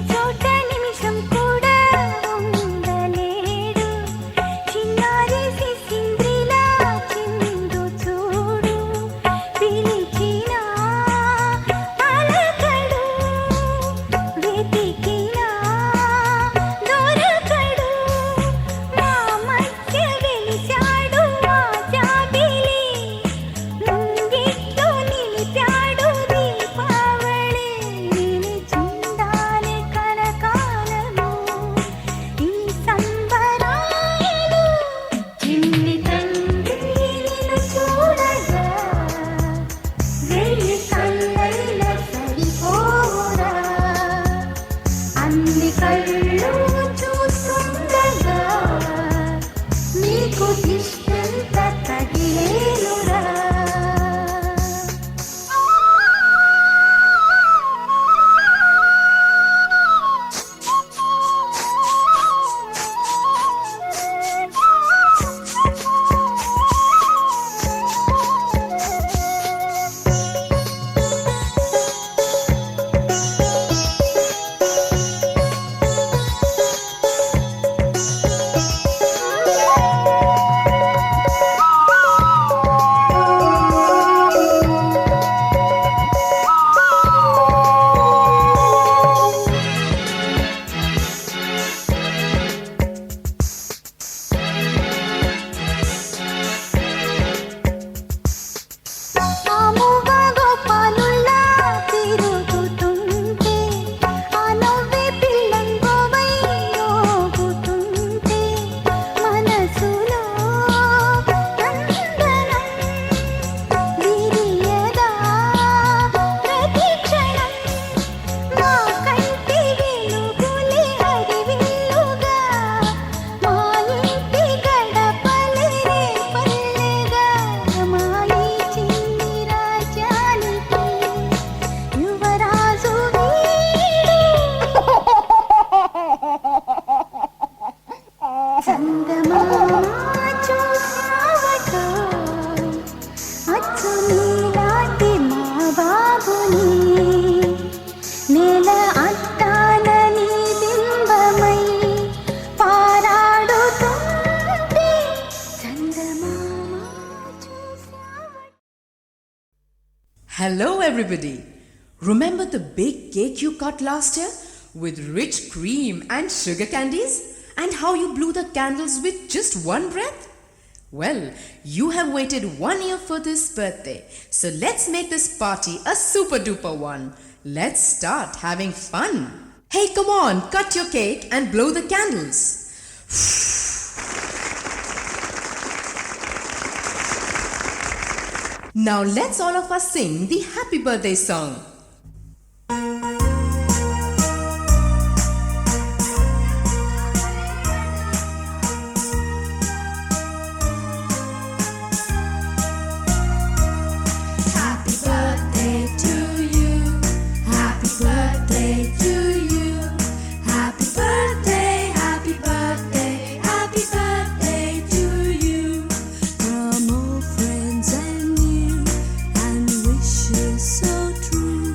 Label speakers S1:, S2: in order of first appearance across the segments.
S1: చోట నిమిషం కూడా ఉండలేడు చిన్నారి శిశింద్రిలా చిందు చూడు పిలిచినా పలకడు వెతికినా దొరకడు మా మధ్య వెలిశాడు మా జాబిలి ముంగిట్లో నిలిపాడు దీపావళి నిలిచుండాలి కలకాలము ఈ సంబరాలు చిన్ని తండ్రి నిన్ను చూడగా వెయ్యి కళ్ళైన సరిపోరా అన్ని కళ్ళు చూస్తుండగా నీకు దిష్టంత తగిలేనురా ఆముగా గోపాలుల్లా తిరుగుతుంటే ఆ నవ్వే పిల్లంగోవై యోగుతుంటే మనసులో నందనం విరియదా ప్రతి క్షణం మా కంటి వెలుగులే హరివిల్లుగా మా ఇంటి గడపలే రేపల్లెగా మా ఈ చిన్ని రాజ్యానికి యువరాజు వీడు చందమామ చూసావట అచ్చు నీలాంటి మా బాబుని నేల అద్దాల నీ బింబమై పారాడుతుంటే చందమామ చూసావట.
S2: Hello everybody! Remember the big cake you cut last year with rich cream and sugar candies? And how you blew the candles with just one breath? Well, you have waited 1 year for this birthday. So let's make this party a super duper one. Let's start having fun. Hey, come on, cut your cake and blow the candles. Now let's all of us sing the happy birthday song.
S1: Happy birthday to you. Happy birthday to you. Happy birthday, happy birthday, happy birthday to you. From all friends and you, and wishes so true.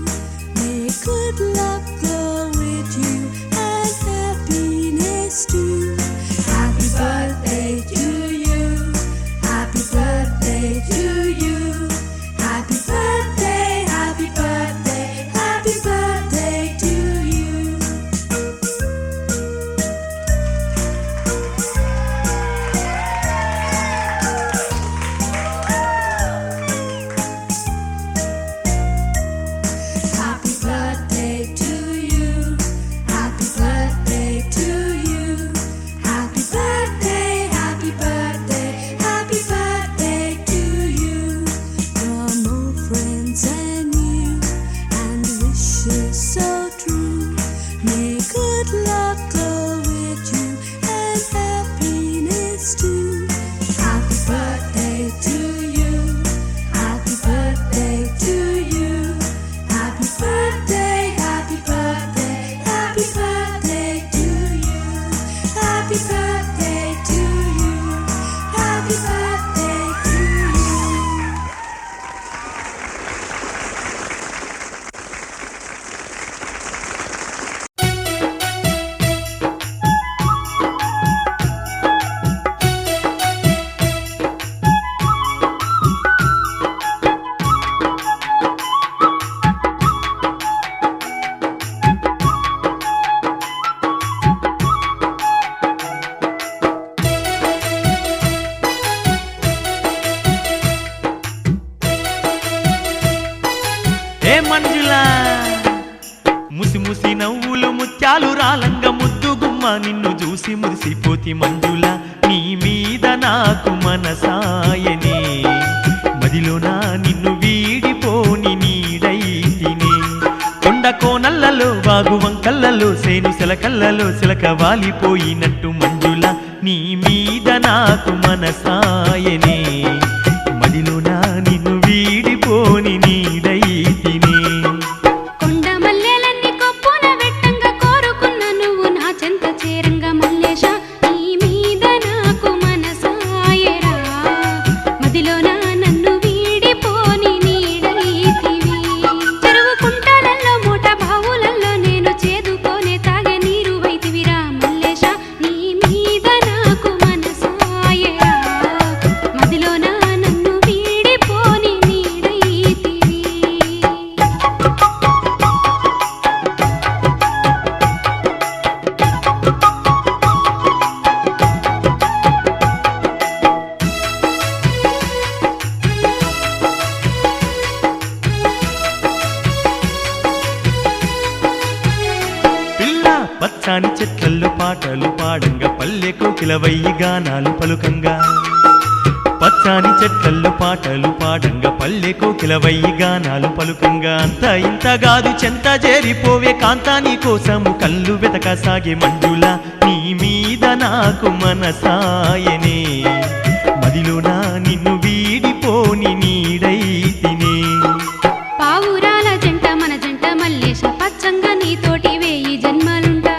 S3: ముత్యాలు రాలంగ ముద్దు గుమ్మ నిన్ను చూసి మురిసిపోతి మంజుల నీ మీద నాకు మనసాయనే మదిలోన నిన్ను వీడిపోని నీడైతినే కొండ కోనల్లలో వాగు వంకల్లలో సేను సెలకల్లలో సిలక వాలిపోయినట్టు మంజుల నీ మీద నాకు మనసాయనే మదిలోన నిన్ను వీడిపోని నీడైతినే
S1: కొండ మల్లెలన్నీ కొప్పున వెట్టంగా కోరుకున్న నువ్వు నా చెంత చేరంగా మల్లేశ నీ మీద నాకు మనసాయరా మదిలోన నన్ను వీడిపోని నీడైతివి చెరువు కుంటలలో మూట బావులలో నేను చేదుకోనే తాగే నీరు వైతివిరా మల్లేశ నీ మీద నాకు మనసాయరా మదిలోన నన్ను వీడిపోని నీడైతివి
S3: పిల్ల పచ్చాని చెట్లల్లో పాటలు పాడంగా పల్లె కోకిలవయ్యి గానాలు పలుకంగా పచ్చాని చెట్లల్లో పాటలు పాడంగా పల్లె కోకిలవయ్యి గానాలు పలుకంగా అంత ఇంత గాదు చెంత చేరిపోవే కాంతాని కోసము కళ్ళు వెతక సాగే మంజుల నీ మీద నాకు మనసాయనే మదిలోన నిన్ను వీడిపోని నీడైతినే
S1: పావురాల జంట మన జంట మల్లేశ పచ్చంగా నీతోటి వేయి జన్మలుంటా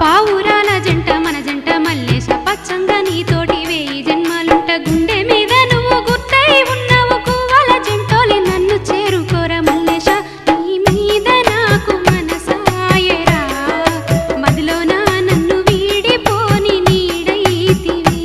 S1: పావురాల జంట మన జంట మల్లేశ పచ్చంగా నీతోటి వేయి జన్మలుంట గుండె మీద నువ్వు గుర్తై ఉన్నావు కువ్వల జంటోలి నన్ను చేరుకోర మల్లేశ నీ మీద నాకు మనసాయరా మదిలోన నన్ను వీడిపోని నీడైతివి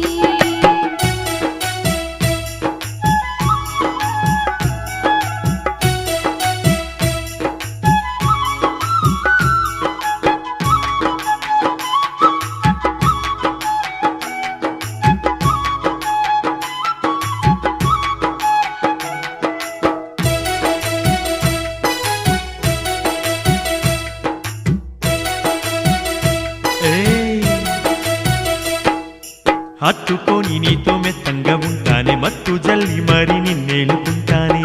S3: ఏయ్! హత్తుకొని నీతో మెత్తంగా ఉంటానే మత్తు జల్లి మరి నిన్నేలుకుంటానే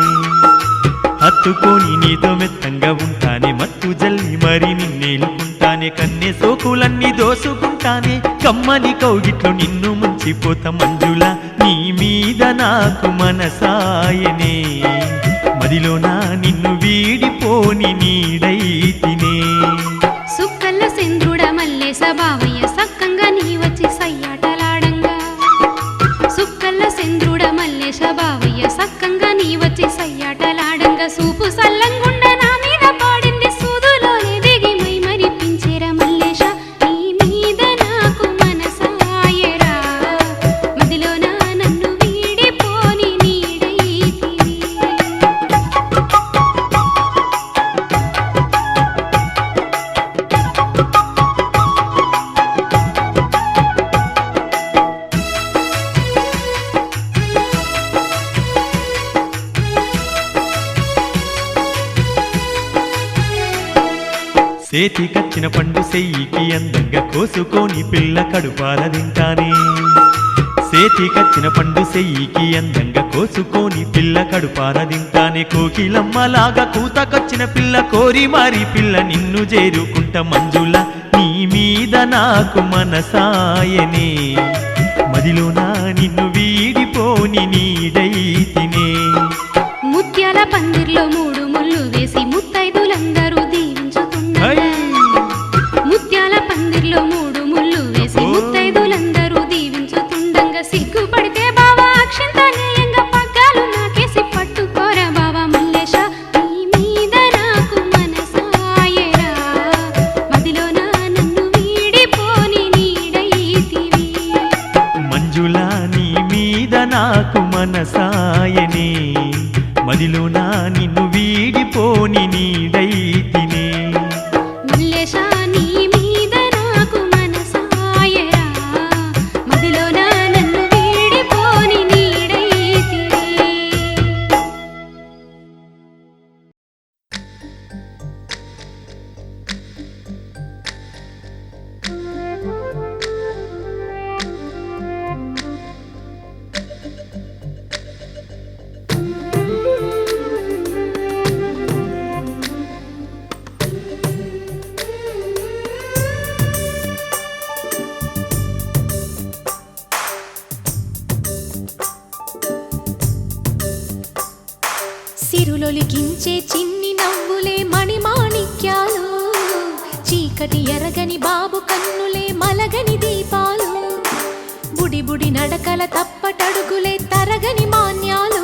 S3: హత్తుకొని నీతో మెత్తంగా ఉంటానే మత్తు జల్లి మరి నిన్నేలుకుంటానే కన్నె సోకులన్నీ దోసుకుంటానే కమ్మని కౌగిట్లో నిన్ను ముంచిపోత మంజుల నీ మీద నాకు మనసాయనే మదిలోన నిన్ను వీడిపోని నీడైతినే
S1: సుక్కల్ల సెంద్రుడ మల్లేశ బావయ్య సక్కంగా నీ వచ్చి సయ్యాటలాడంగా సుక్కల్ల సెంద్రుడ మల్లేశ బావయ్య సక్కంగా నీ వచ్చి సయ్యాటలాడంగా సూపు సల్లంగుండ నా మీద పాడింది సూదులోనే దిగి మై మరిపించేరా మల్లేశ నీ మీద నాకు మనసాయరా మదిలోన నన్ను వీడిపోని నీడైతివి
S3: సేతికచ్చిన పండు సెయ్యికి అందంగా కోసుకొని పిల్ల కడుపాల తింటానే సేతికచ్చిన పండు సెయ్యికి అందంగా కోసుకొని పిల్ల కడుపాల తింటానే కోకిలమ్మలాగా కూతకొచ్చిన పిల్ల కోరి మారి పిల్ల నిన్ను చేరుకుంట మంజుల నీ మీద నాకు మనసాయనే మదిలోన నిన్ను వీడిపోని నీడైతినే
S1: ముత్యాల పందిర్లో మూడు ముళ్ళు వేసి ముత్తైదులందరూ దీవించుతున్నారు ముత్యాల పందిర్లో మూడు ముళ్ళు వేసి ముత్తైదులందరూ దీవించుతుండగా సిగ్గుపడితే బావా అక్షంతనేయంగా పగ్గాలు నాకేసి పట్టుకోరా బావా మల్లేశ నీ మీద నాకు మనసాయరా మదిలోన నన్ను వీడిపోని నీడైతివి
S3: మంజుల నీ మీద నాకు మనసాయనే మదిలోన నిన్ను వీడిపోని నీడైతినే
S1: మల్లేశ నీ మీద నాకు మనసాయరా మదిలోన నన్ను వీడిపోని నీడైతివి సిరులొలికించే చిన్ని నవ్వులే మణిమాణిక్యాలు, చీకటి ఎరగని బాబు కన్నులే మలగని దీపాలు, బుడి బుడి నడకల తప్పటడుగులే తరగని మాన్యాలు,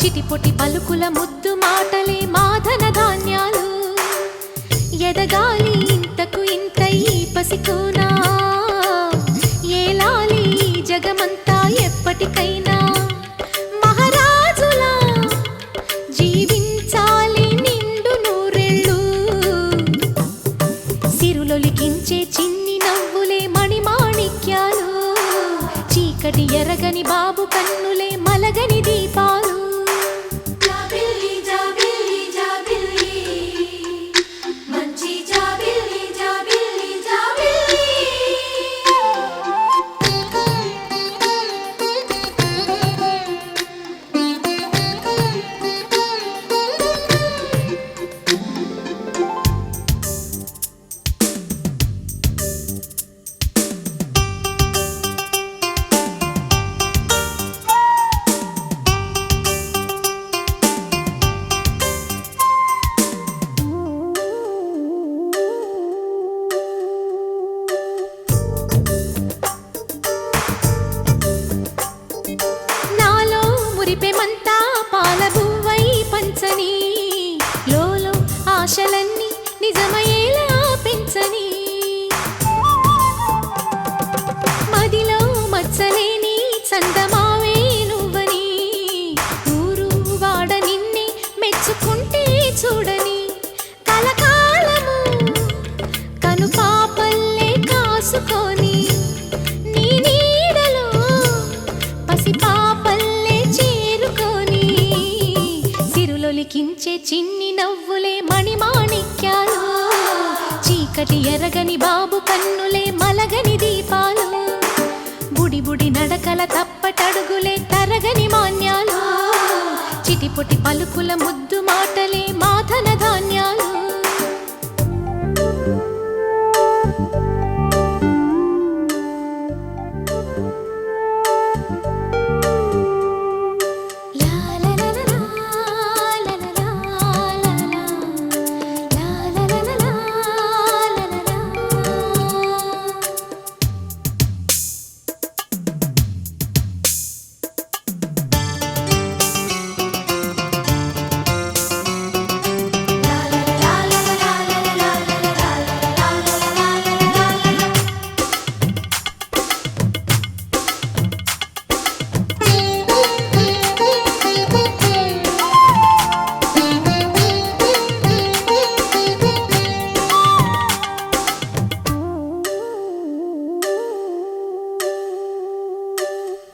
S1: చిటిపొటి పలుకుల ముద్దు మాటలే మాధన ధాన్యాలు. ఎదగాలి ఇంతకు ఇంత ఈ పసికోనా, ఏలాలి జగమంతా ఎప్పటికైనా, మహారాజులా జీవించాలి నిండు నూరెళ్ళు. సిరులొలికించే చిన్ని నవ్వులే మణిమాణిక్యాలు, చీకటి ఎరగని బాబు కన్నులే మలగని దీపాలు. మురిపెమంతా పాలబువ్వై పంచని, లోలో ఆశలన్నీ నిజమయ్యేలా పెంచని, మదిలో మచ్చలేని చందమావే నువ్వని, ఊరు వాడ నిన్నే మెచ్చుకుంటే చూడని, కలకాలము కను పాపల్లే కాసుకొని, నీ నీడలో పసిపాపల్లే చేరుకొని, సిరులొలికించే చిన్ని నవ్వులే మణిమాణిక్యాలు, చీకటి ఎరగని బాబు కన్నులే మలగని దీపాలు, బుడి బుడి నడకల తప్పటడుగులే తరగని మాన్యాలు, చిటిపొటి పలుకుల ముద్దు మాటలే మాధన ధాన్యాలు.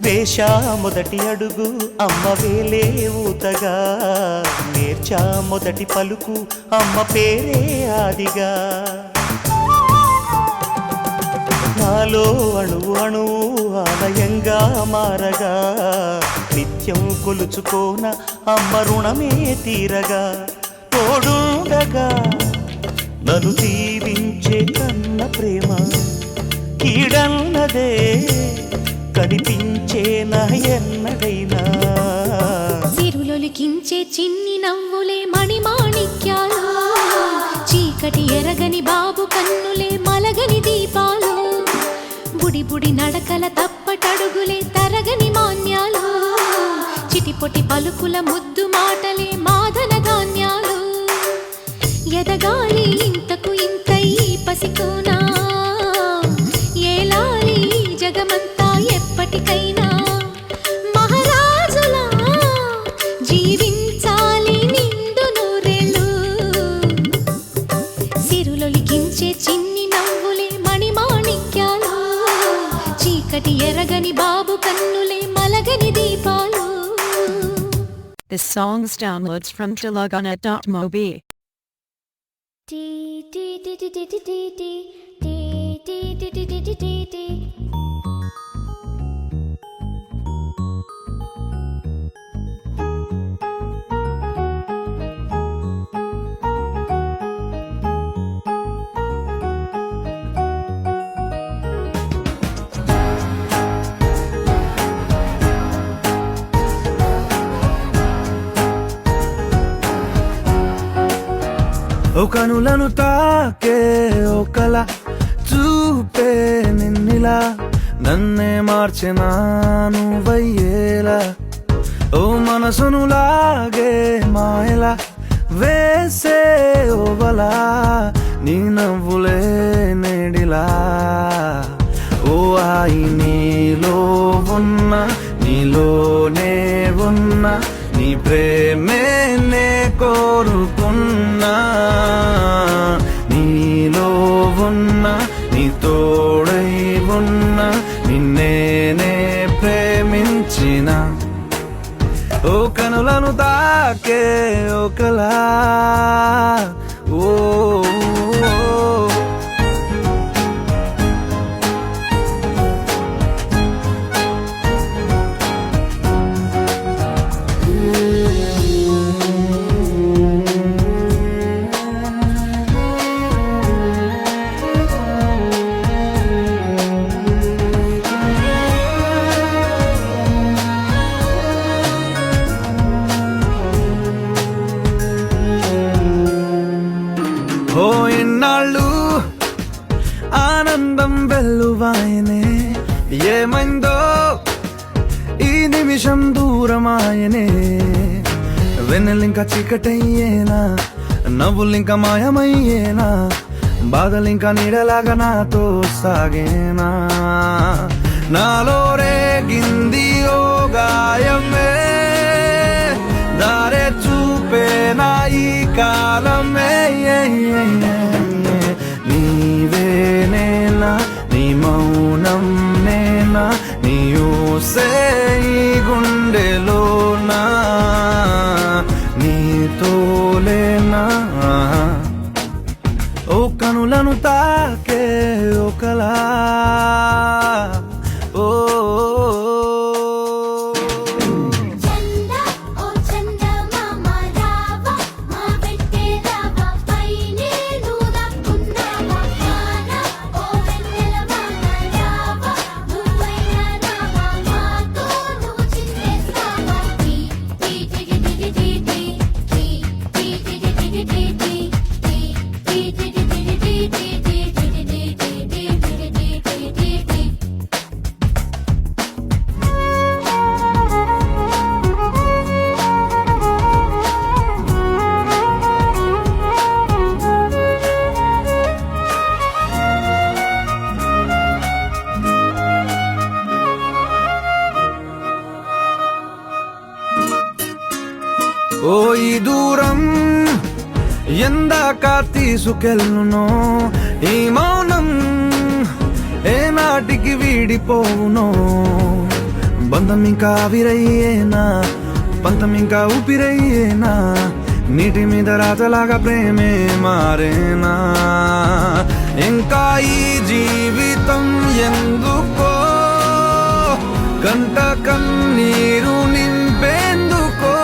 S4: వేశా మొదటి అడుగు అమ్మ వేలే ఊతగా, నేర్చా మొదటి పలుకు అమ్మ పేరే ఆదిగా, నాలో అణువు అణువు ఆలయంగా మారగా, నిత్యం కొలుచుకోన అమ్మ రుణమే తీరగా, తోడుండగా నన్ను దీవించే కన్న ప్రేమ కీడన్నదే కనిపించేనా ఎన్నడైనా.
S1: సిరులొలికించే చిన్ని నవ్వులే మణిమాణిక్యాలు, చీకటి ఎరగని బాబు కన్నులే మలగని దీపాలు, బుడి బుడి నడకల తప్పటడుగులే తరగని మాన్యాలు, చిటిపొటి పలుకుల ముద్దు మాటలే మాధన ధాన్యాలు. ఎదగాలి ఇంతకు ఇంత ఈ పసికోనా, ఏలాలి జగమంతా ఎప్పటికైనా, మహారాజులా జీవించాలి నిండు నూరెళ్ళు. సిరులొలికించే చిన్ని నవ్వులే మణిమాణిక్యాలు, చీకటి ఎరగని బాబు కన్నులే మలగని దీపాలు.
S5: This song's downloads from tilagana.mobi.
S6: ఓ కనులను తాకే ఓ కల చూపే నిన్నిలా నన్నే మార్చెనా నువ్వయ్యేలా ఓ మనసును లాగే మాయలా వేసే ఓవలా నీ నవ్వులే నేడిలా ఓ ఆయి నీలో ఉన్న నీలోనే ఉన్న నీ ప్రేమే నే కోరుకున్నా నీలో ఉన్న నీ తోడై ఉన్న నిన్నేనే ప్రేమించిన ఓ కనులను తాకే ఒకలా ఓ ఓ ఎన్నాళ్ళు ఆనందం వెల్లువాయనే ఏమైందో ఈ నిమిషం దూరమాయనే వెన్నెలింక చీకటయ్యేనా నవ్వులింక మాయమయ్యేనా బాధలింక నీడలాగా నాతో సాగేనా నాలో రేగింది ఓ గాయమే దారే చూపేనా ఈ కాలమే నీవేనేనా నీ మౌనం నేనా నీ ఊసే ఈ గుండెలోనా నీతోలేనా ఓ కనులను తాకే ఒకలా ఓ
S1: చందా ఓ చందమామ రావా మా వెంటే రావా పైనే నువ్వు దక్కున్నావా వానా ఓ వెన్నెలవాన రావా నువ్వైనా రావా మాతో నువ్వు చిందేస్తావా టీ టీ టీ టీ టీ టీ టీ టీ టీ టీ టీ టీ టీ
S6: ఓ ఈ దూరం ఎందాక తీసుకెళ్ళునో ఈ మౌనం ఏ నాటికి వీడిపోవునో బంధం ఇంకా ఆవిరయ్యేనా పంతం ఇంకా ఊపిరయ్యేనా నీటి మీద రాతలాగా ప్రేమే మారేనా ఇంకా ఈ జీవితం ఎందుకో కంట కన్నీరు నింపేందుకో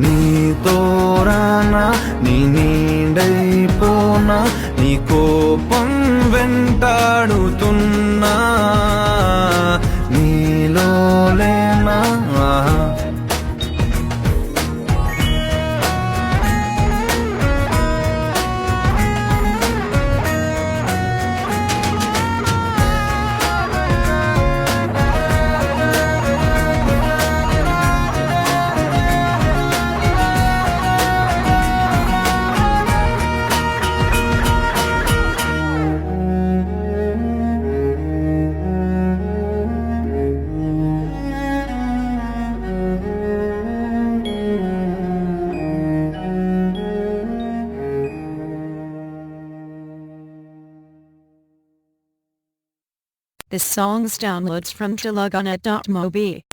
S6: నీతోరానా నీ నీడైపోనా నీ కోపం వెంటాడుతున్నా నీలోలేనా
S5: This song's downloads from Teluganet.mobi.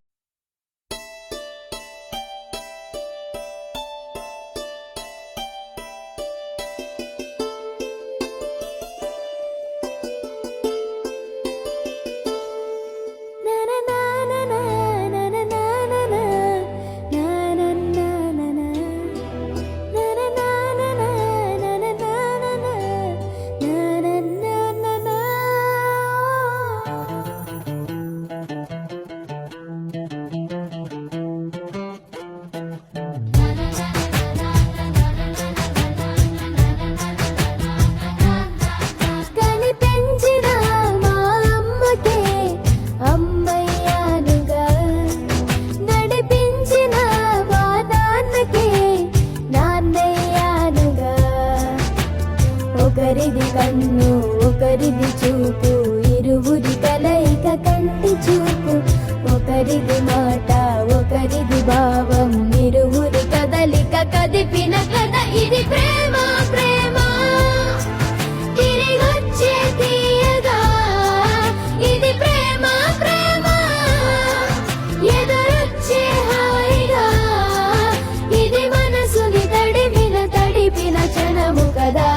S1: ఒకరిది కన్ను ఒకరిది చూపు ఇరువురి కలయిక కంటి చూపు ఒకరిది మాట ఒకరిది భావం ఇరువురి కదలిక కదిపిన కథ ఇది ప్రేమ ప్రేమ తిరిగొచ్చే తీయగా ఇది ప్రేమ ప్రేమ ఎదురొచ్చే హాయిగా ఇది మనసుని తడిపిన క్షణము కదా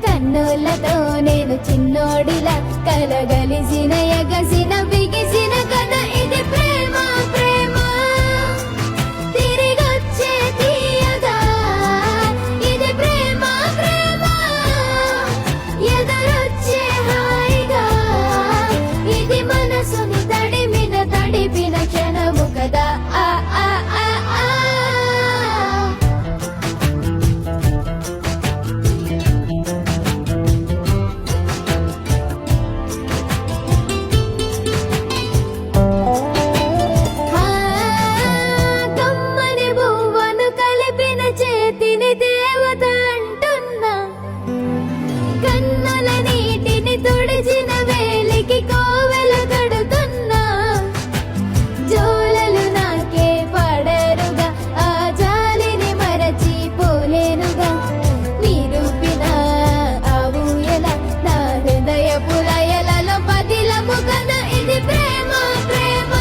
S1: కన్నులతో నేను చిన్నోడిలా కలగలిసిన ఎగసిన బిగిసిన కథ ఇది ప్రేమ ప్రేమ తిరిగొచ్చే తీయగా ఇది ప్రేమ ప్రేమ ఎదురొచ్చే హాయిగా ఇది మనసుని తడిపిన క్షణము కదా ఆ ఆ ఆ ఆ కమ్మని బువ్వను కలిపిన చేతిని దేవత అంటున్నా కన్నుల నీటిని తుడిచిన వేలికి కోవెల కడుతున్నా జోలలు నాకే పడరుగా ఆ జాలిని మరచి పోలేనుగా నిరూపిన ఆ ఊయల నా హృదయ పులయలలో పదిలము కదా ఇది ప్రేమ ప్రేమ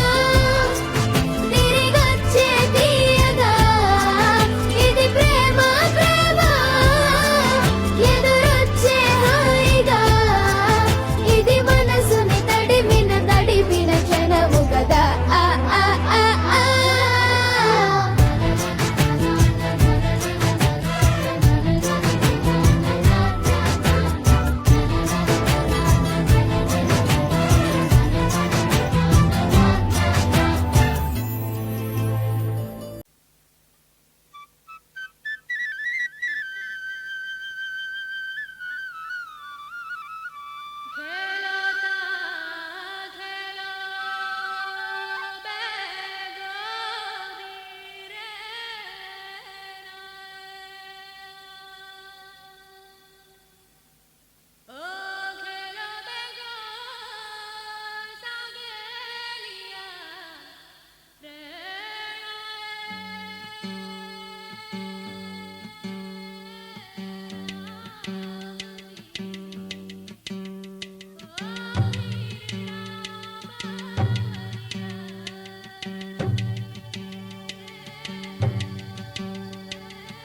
S1: తిరిగొచ్చే తీయగా ఇది ప్రేమ ప్రేమ ఎదురొచ్చే హాయిగా ఇది మనసుని తడిపిన క్షణము కదా ఆ ఆ ఆ ఆ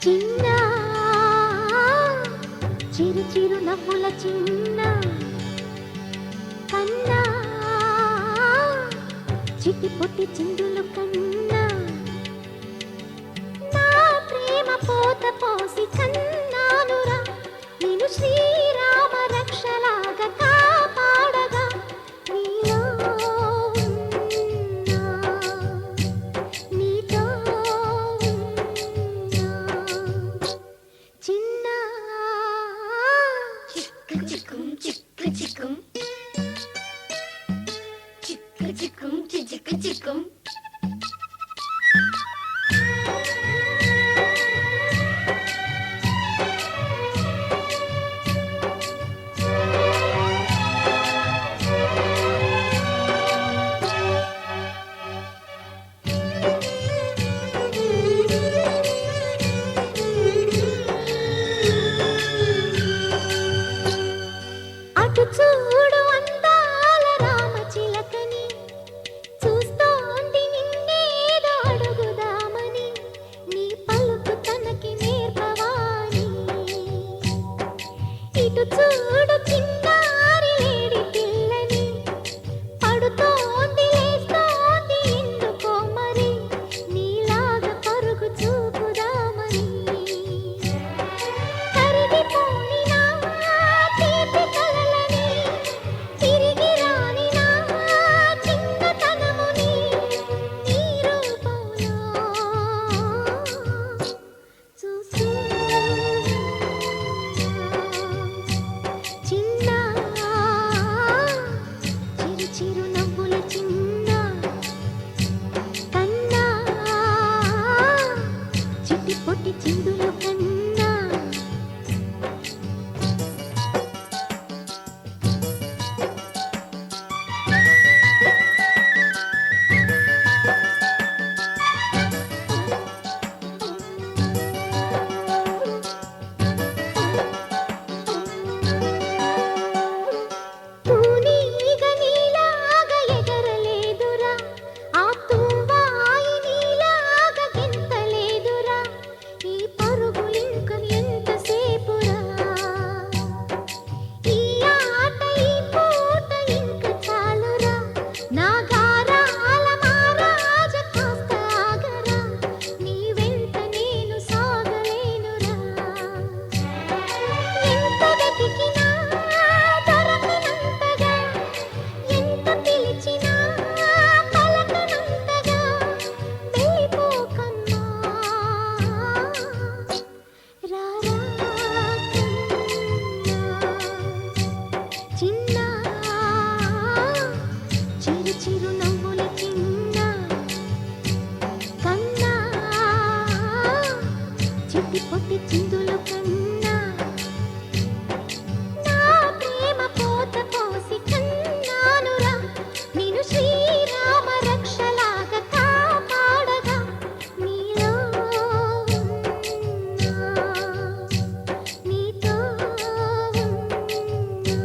S1: చిన్న చిరు చిరు నవ్వుల చిన్న కన్నా చిట్టి పొట్టి చిందులు కన్నా నా ప్రేమ పోత పోసి కన్నానురా నేను శ్రీరామ రక్షలాగా కాపాడగా నీలో ఉన్నా, నీతో ఉన్నా. చిన్న చిక్కు చిక్కుం చిక్కు చిక్కుం చిక్కు చిక్కుం చిక్కు చిక్కుం చిన్నారి లేడి పిల్లని పడుతోంది లేస్తోంది ఎందుకో మరి నీలాగా పరుగు చూపుదామని కరిగిపోని నా తీపి కలలని తిరిగి రాని నా చిన్నతనముని నీ రూపంలో చిన్న చిరు చిరు నవ్వుల చిన్న కన్నా చిట్టి పొట్టి చిందులు కన్నా తూనీగ నీలాగా ఎగరలేదురా ఆ తువ్వాయి నీలాగా గెంతలేదురా ఈ పరుగులింక ఎంతసేపురా ఈ ఆట ఈ పూట ఇంక చాలురా నా గారాల మారాజ కాస్త ఆగరా నీ వెంట నేను సాగలేనురా ఎంత వెతికినా దొరకనంతగా ఎంత పిలిచినా పలకనంతగా వెళ్ళిపోకమ్మా రారా చిన్న చిరు చిరు నవ్వుల చిన్న కన్నా చిట్టి పొట్టి చిందులు కన్నా నా ప్రేమ పోత పోసి కన్నానురా నేను శ్రీరామ రక్షలాగా కాపాడగా నీలో ఉన్నా, నీతో ఉన్నా.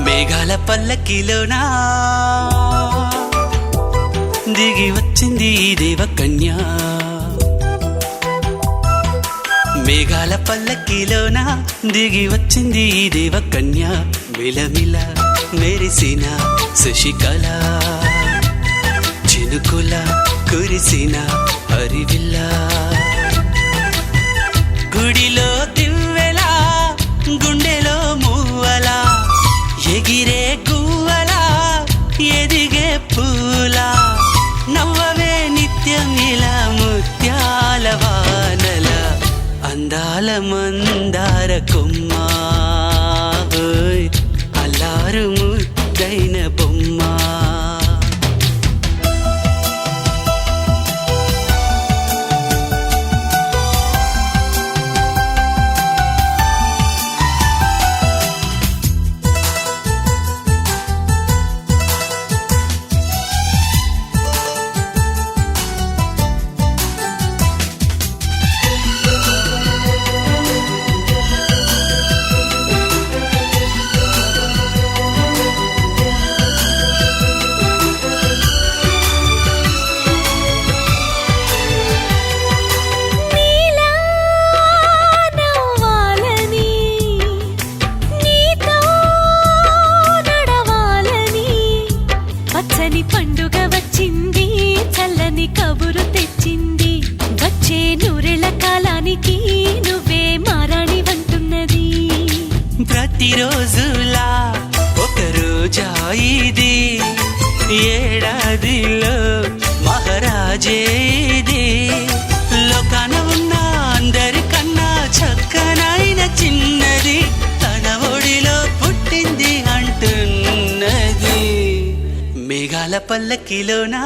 S7: మేఘాల పల్లకిలోనా దిగి వచ్చింది ఈ దేవకన్య మేఘాల పల్లకిలోనా దిగి వచ్చింది ఈ దేవకన్య మిలమిల మెరిసిన శశికళ చినుకుల కురిసిన హరివిల్ల గుడిలో దివ్వెలా గుండెలో మూవలా ఎగిరే గువ్వలా ఎదిగే పూలా నవ్వవే నిత్యం ఇలా ముత్యాల వానల అందాల మందార కొమ్మ ఓయ్ అల్లారు ముద్దైన బొమ్మ
S1: నీలా నవ్వాలని నీతో నడవాలని పచ్చని పండుగ వచ్చింది చల్లని కబురు తెచ్చింది వచ్చే నూరెళ్ళ కాలానికి నువ్వే మారాణి వంటున్నది
S7: ప్రతిరోజులా ఒక రోజా ఇది ఏడాదిలో మహారాజే ఇది లోకాన ఉన్న అందరికన్నా చక్కనైన చిన్నది తన ఒడిలో పుట్టింది అంటున్నది మేఘాల పల్లకిలోనా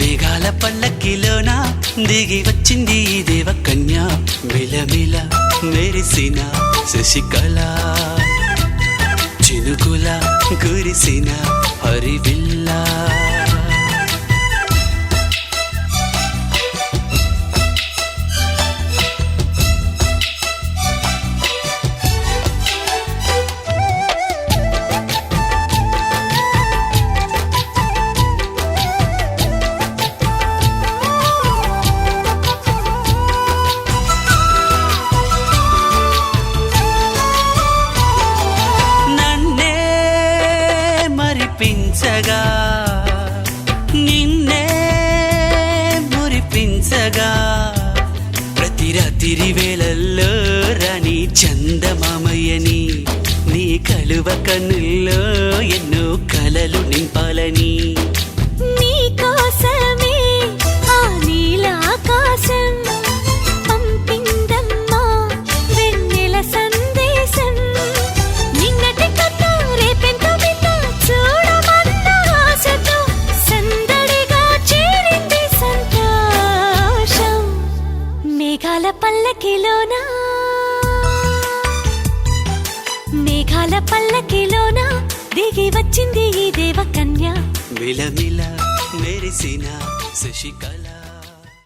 S7: మేఘాల పల్లకిలోనా దిగి వచ్చింది ఈ దేవకన్య మిలమిల మెరిసిన శశికళ చిన్న చినుకులా కురిసిన హరివిల్లా నన్నే మరిపించగా నిన్నే మురిపించగా ప్రతి రాత్రి వేళల్లో రాణి చందమామయ్యని నీ కలువ కన్నుల్లో ఎన్నో కలలు నింపాలని
S1: నీ కోసమే ఆ నీలాకాశం పంపిందమ్మా వెన్నెల సందేశం నిన్నటి కథ రేపెంతో వింత చూడమన్న ఆశతో సందడిగా చేరింది సంతోషం మేఘాల పల్లకిలోనా దిగి వచ్చింది ఈ దేవకన్య
S7: మిలమిల మెరిసిన శశికళ